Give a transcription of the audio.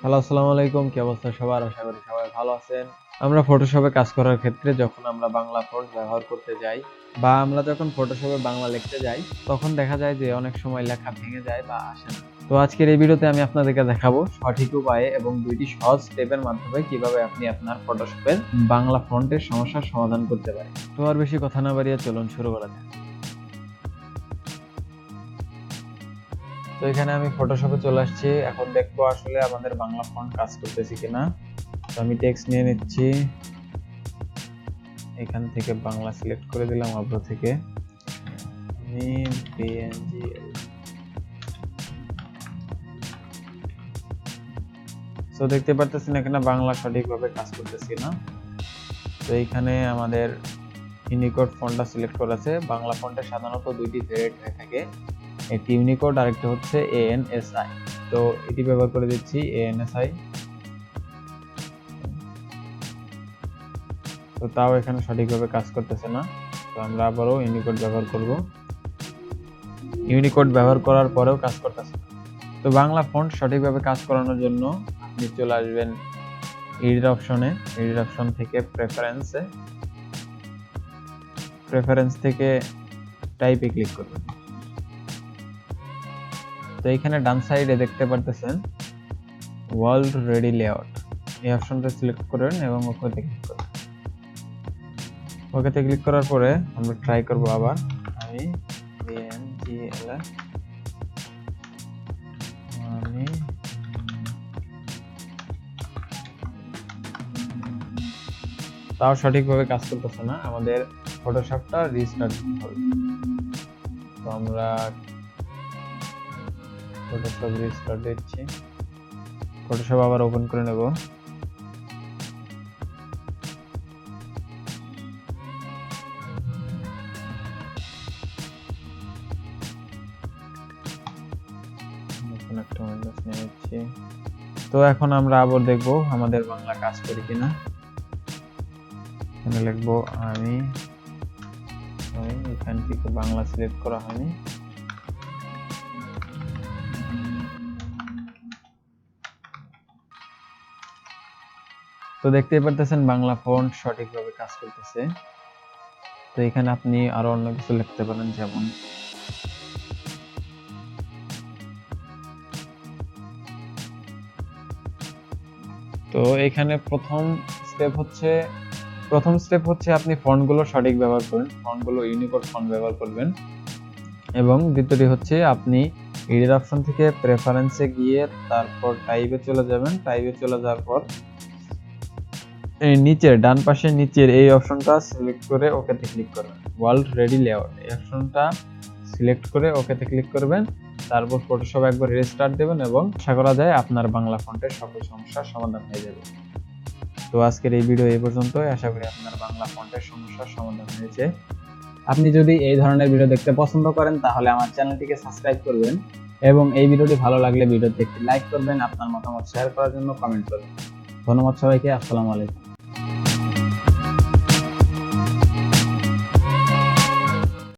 Hello, আসসালামু আলাইকুম। কি অবস্থা সবার? আশা করি সবাই ভালো আছেন। আমরা ফটোশপে কাজ করার ক্ষেত্রে যখন আমরা বাংলা ফন্ট ব্যবহার করতে যাই বা আমরা যখন ফটোশপে বাংলা লিখতে যাই, তখন দেখা যায় যে অনেক সময় লেখা ভেঙে যায় বা আসে না। তো আজকের এই ভিডিওতে আমি আপনাদেরকে দেখাবো সঠিক উপায়ে এবং 2টি সহজ স্টেপের মাধ্যমে কিভাবে আপনি আপনার ফটোশপের বাংলা ফন্টের সমস্যার সমাধান করতে পারেন। তো আর বেশি কথা না বাড়িয়ে চলুন শুরু করা যাক। তো এখানে আমি ফটোশপে চলে আসছি। এখন দেখবো আসলে আমাদের বাংলা ফন্ট কাজ করতেছে কিনা। তো আমি টেক্সট নিয়ে নিচ্ছি, এখান থেকে বাংলা সিলেক্ট করে দিলাম আভ্র থেকে। আমি বেঙ্গলি সো দেখতে পারতেছেন এখানে বাংলা সঠিকভাবে কাজ করতেছে না। তো এইখানে আমাদের ইউনিকোড ফন্টটা সিলেক্ট করা আছে। বাংলা ফন্টে সাধারণত দুইটি ভেরিয়েন্ট হয়ে থাকে, একটি ইউনিকোড আর একটা হচ্ছে ANSI। তো এটি ব্যবহার করে দিচ্ছি ANSI। তো তাও এখানে সঠিকভাবে কাজ করতেছে না, তো আমরা আবারও ইউনিকোড ব্যবহার করব। ইউনিকোড ব্যবহার করার পরেও কাজ করতেছে না। তো বাংলা ফন্ট সঠিকভাবে কাজ করানোর জন্য আপনি চলে আসবেন এডিট অপশনে। এডিট অপশন থেকে প্রেফারেন্স থেকে টাইপে ক্লিক করবেন। তো এখানে ডান সাইডে দেখতে পারতেছেন ওয়ার্ল্ড রেডি লেআউট, এই অপশনটা সিলেক্ট করবেন এবং ওকেতে ক্লিক করবেন। ওকেতে ক্লিক করার পরে আমরা ট্রাই করব আবার। আমি তাও সঠিকভাবে কাজ করতেছে না, আমাদের ফটোশপটা রিস্টার্ট করতে হবে। তো আমরা ফটোশপ রিস্টার্ট দিচ্ছি, ফটোশপ আবার ওপেন করে নেব। একটা উইন্ডোজ নিয়ে নিচ্ছি। তো এখন আমরা আবার দেখব আমাদের বাংলা কাজ করে কিনা। এখানে লিখবো আমি এখান থেকে বাংলা সিলেক্ট করা হয়নি। তো দেখতেই পারতেছেন বাংলা ফন্ট সঠিকভাবে কাজ করতেছে। তো এখানে আপনি আরো অন্য কিছু লিখতে পারেন, যেমন তো এখানে প্রথম স্টেপ হচ্ছে আপনি ফন্টগুলো সঠিক ব্যবহার করবেন, ফন্টগুলো ইউনিকোড ফন্ট ব্যবহার করবেন। এবং দ্বিতীয়টি হচ্ছে আপনি এডিট অপশন থেকে প্রেফারেন্সে গিয়ে তারপর টাইপে চলে যাবেন। টাইপে চলে যাওয়ার পর এই নিচের ডান পাশে নিচের এই অপশনটা সিলেক্ট করে ওকেতে ক্লিক করবেন। ওয়ার্ল্ড রেডি লেআউট এই অপশনটা সিলেক্ট করে ওকেতে ক্লিক করবেন। তারপর ফটোশপ একবার রিস্টার্ট দেবেন এবং আশা করা যায় আপনার বাংলা ফন্টের সকল সমস্যার সমাধান হয়ে যাবে। তো আজকের এই ভিডিও এই পর্যন্তই। আশা করি আপনার বাংলা ফন্টের সমস্যার সমাধান হয়েছে। আপনি যদি এই ধরনের ভিডিও দেখতে পছন্দ করেন তাহলে আমার চ্যানেলটিকে সাবস্ক্রাইব করবেন এবং এই ভিডিওটি ভালো লাগলে ভিডিওতে একটি লাইক করবেন, আপনার মতামত শেয়ার করার জন্য কমেন্ট করবেন। ধন্যবাদ সবাইকে। আসসালামু আলাইকুম।